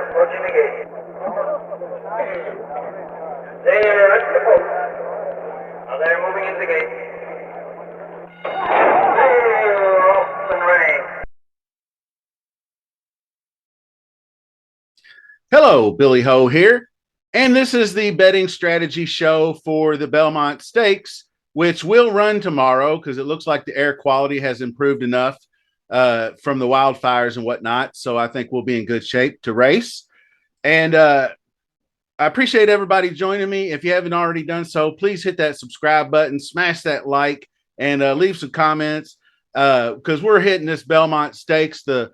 approaching the gate. They're at the post. Now they're moving into the gate. They're off and running. Hello, Billy Ho here, and this is the betting strategy show for the Belmont Stakes, which will run tomorrow because it looks like the air quality has improved enough from the wildfires and whatnot. So I think we'll be in good shape to race. And I appreciate everybody joining me. If you haven't already done so, please hit that subscribe button, smash that like, and leave some comments because we're hitting this Belmont Stakes, the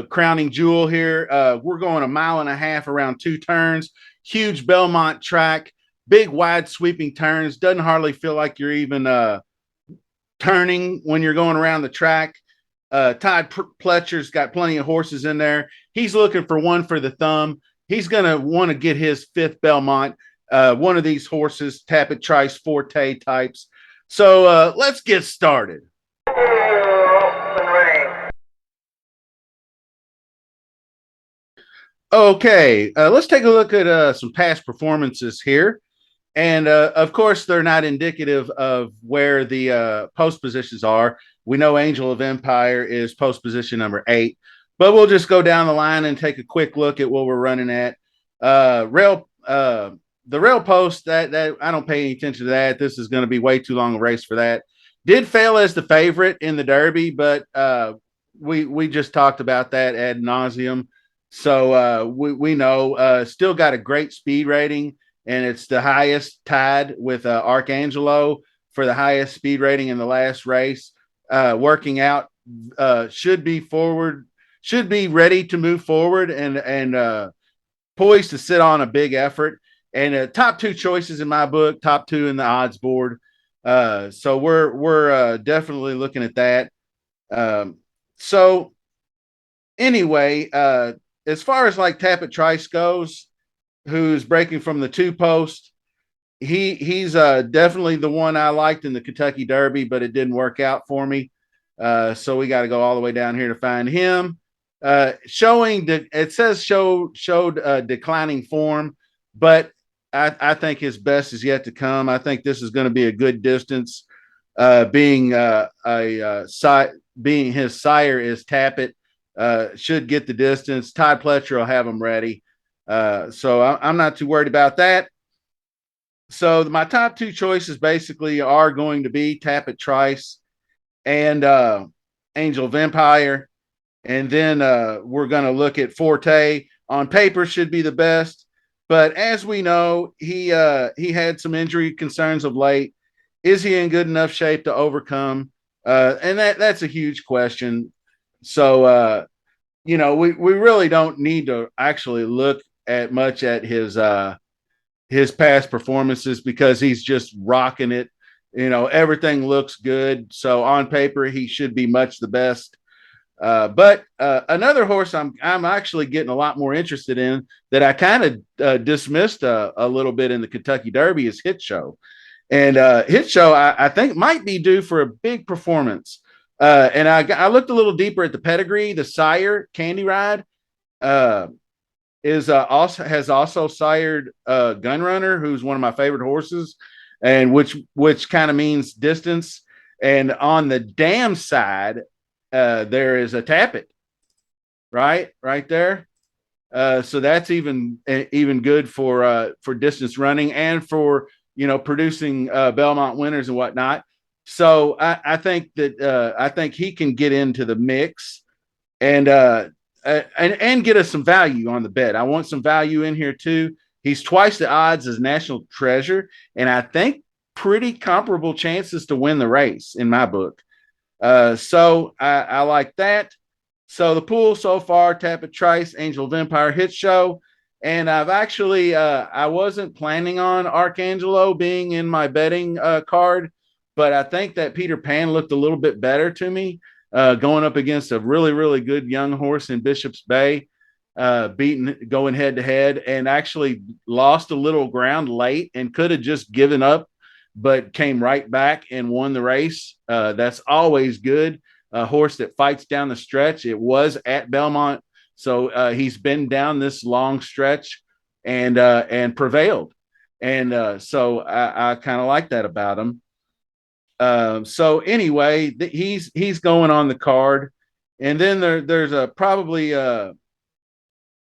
crowning jewel here. We're going 1.5 miles around 2 turns, huge Belmont track, big wide sweeping turns. Doesn't hardly feel like you're even turning when you're going around the track. Todd Pletcher's got plenty of horses in there. He's looking for one for the thumb. He's going to want to get his 5th Belmont, one of these horses, Tapit Trice Forte types. So let's get started. Okay, let's take a look at some past performances here. And of course, they're not indicative of where the post positions are. We know Angel of Empire is post position number 8, but we'll just go down the line and take a quick look at what we're running at. The rail post that I don't pay any attention to that. This is going to be way too long a race for that. Did fail as the favorite in the Derby, but we just talked about that ad nauseum. So we know still got a great speed rating, and it's the highest tied with Arcangelo for the highest speed rating in the last race. Working out should be ready to move forward and poised to sit on a big effort. And top 2 choices in my book, top 2 in the odds board. So we're definitely looking at that. So anyway, as far as like Tapit Trice goes, who's breaking from the 2 post, he's definitely the one I liked in the Kentucky Derby, but it didn't work out for me. So we got to go all the way down here to find him. Showing that it says showed declining form, but I think his best is yet to come. I think this is going to be a good distance. Being his sire is Tapit, should get the distance. Todd Pletcher will have him ready. So I'm not too worried about that. So my top 2 choices basically are going to be Tapit Trice and Angel of Empire. And then we're going to look at Forte. On paper should be the best. But as we know, he had some injury concerns of late. Is he in good enough shape to overcome? And that's a huge question. So, we really don't need to actually look at much at his past performances because he's just rocking it. Everything looks good. So on paper, he should be much the best. But another horse I'm actually getting a lot more interested in that I kind of dismissed a little bit in the Kentucky Derby is Hit Show. And Hit Show, I think, might be due for a big performance. And I looked a little deeper at the pedigree. The sire, Candy Ride, has also sired Gunrunner, who's one of my favorite horses, and which kind of means distance. And on the dam side, there is a Tapit, right there. So that's even good for distance running and for producing Belmont winners and whatnot. So I think he can get into the mix and get us some value on the bet. I want some value in here too. He's twice the odds as National Treasure, and I think pretty comparable chances to win the race in my book. So I like that. So the pool so far: Tapit Trice, Angel of Empire, Hit Show. And I've actually, I wasn't planning on Arcangelo being in my betting card, but I think that Peter Pan looked a little bit better to me going up against a really, really good young horse in Bishop's Bay, going head to head, and actually lost a little ground late and could have just given up, but came right back and won the race. That's always good. A horse that fights down the stretch. It was at Belmont So he's been down this long stretch and prevailed. And so I kind of like that about him. So anyway, he's going on the card, and then there's a probably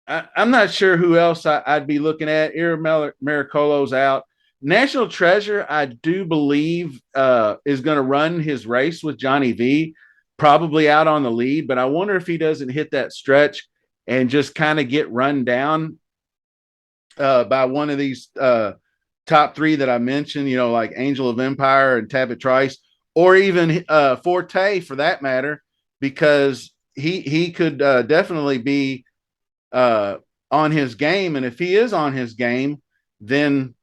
I'm not sure who else I'd be looking at. Ira Maricolo's out. National Treasure, I do believe, is going to run his race with Johnny V, probably out on the lead. But I wonder if he doesn't hit that stretch and just kind of get run down by one of these top three that I mentioned, like Angel of Empire and Tabit Trice, or even Forte for that matter, because he could definitely be on his game. And if he is on his game, then,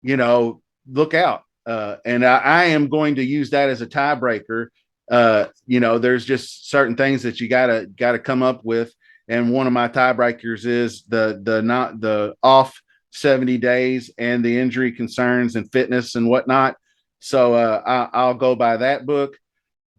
look out. And I am going to use that as a tiebreaker. There's just certain things that you gotta come up with. And one of my tiebreakers is the off 70 days and the injury concerns and fitness and whatnot. So I'll go by that book.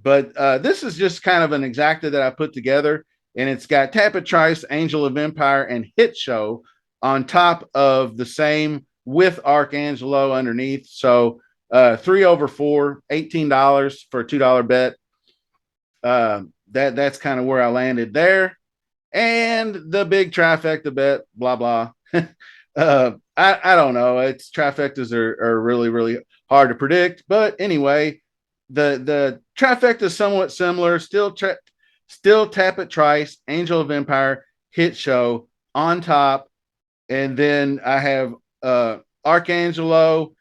But this is just kind of an exacta that I put together, and it's got Tapit Trice, Angel of Empire, and Hit Show on top of the same with Archangelo underneath. So 3 over 4, $18 for a $2 bet. That's kind of where I landed there. And the big trifecta bet, blah blah. I don't know. It's trifectas are really really hard to predict, but anyway, the trifecta is somewhat similar. Still Tapit Trice, Angel of Empire, Hit Show on top, and then I have Archangelo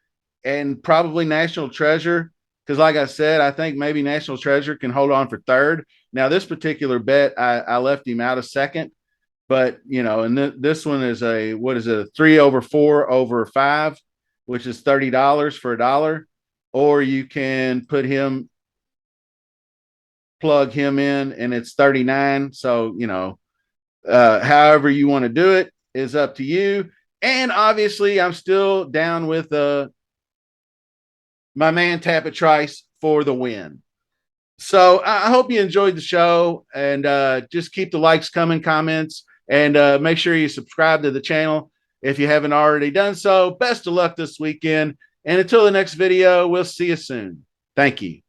and probably National Treasure, because like I said, I think maybe National Treasure can hold on for third. Now this particular bet, I left him out a second, but and this one is a 3 over 4 over 5, which is $30 for $1. Or you can plug him in, and it's 39. So however you want to do it is up to you. And obviously I'm still down with my man Tapit Trice for the win. So I hope you enjoyed the show, and just keep the likes coming, comments, and make sure you subscribe to the channel if you haven't already done so. Best of luck this weekend, and until the next video, we'll see you soon. Thank you.